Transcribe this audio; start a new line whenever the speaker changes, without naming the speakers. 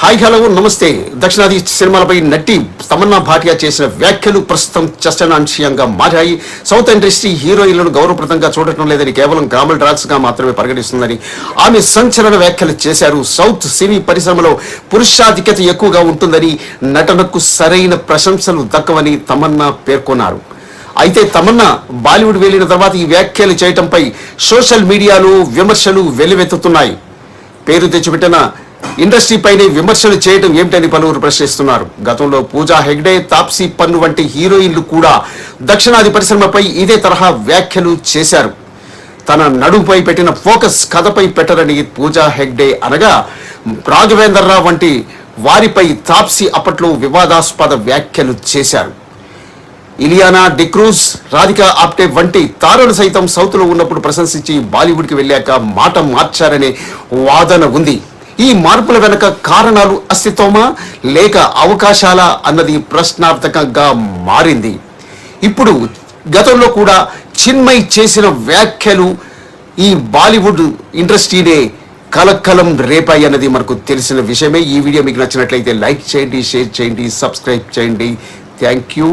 Hi hello నమస్తే. దక్షిణాది సినిమాలపై నటి తమన్నా భాటియా చేసిన వ్యాఖ్యలు ప్రస్తుతం చర్చనాంశీయంగా మారాయి. సౌత్ ఇండస్ట్రీ హీరోయిన్లను గౌరవప్రదంగా చూడటం లేదని, కేవలం గ్లామర్ డ్రాగ్స్ గా మాత్రమే పరిగణిస్తుందని ఆమె సంచలన వ్యాఖ్యలు చేశారు. సౌత్ సినీ పరిశ్రమలో పురుషాధిక్యత ఎక్కువగా ఉంటుందని, నటనకు సరైన ప్రశంసలు దక్కవని తమన్నా పేర్కొన్నారు. అయితే తమన్నా బాలీవుడ్ వెళ్లిన తర్వాత ఈ వ్యాఖ్యలు చేయటంపై సోషల్ మీడియాలో విమర్శలు వెల్లువెత్తుతున్నాయి. పేరు తెచ్చిపెట్టిన ఇండస్ట్రీపైనే విమర్శలు చేయడం ఏమిటని పలువురు ప్రశ్నిస్తున్నారు. గతంలో పూజా హెగ్డే, తాప్సీ పన్ను వంటి హీరోయిన్లు కూడా దక్షిణాది పరిశ్రమపై ఇదే తరహా వ్యాఖ్యలు చేశారు. తన నడుముపై పెట్టిన ఫోకస్ కథపై పెట్టరని పూజా హెగ్డే అనగా, రాఘవేందర్ రావు వంటి వారిపై తాప్సీ అప్పట్లో వివాదాస్పద వ్యాఖ్యలు చేశారు. ఇలియానా డిక్రూజ్, రాధికా ఆప్టే వంటి తారలు సైతం సౌత్ లో ఉన్నప్పుడు ప్రశంసించి బాలీవుడ్కి వెళ్ళాక మాట మార్చారనే వాదన ఉంది. ఈ మార్పుల వెనక కారణాలు అస్తిత్వమా లేక అవకాశాలా అన్నది ప్రశ్నార్థకంగా మారింది. ఇప్పుడు గతంలో కూడా చిన్మయ్ చేసిన వ్యాఖ్యలు ఈ బాలీవుడ్ ఇండస్ట్రీనే కలకలం రేపాయి అన్నది మనకు తెలిసిన విషయమే. ఈ వీడియో మీకు నచ్చినట్లయితే లైక్ చేయండి, షేర్ చేయండి, సబ్స్క్రైబ్ చేయండి. Thank you.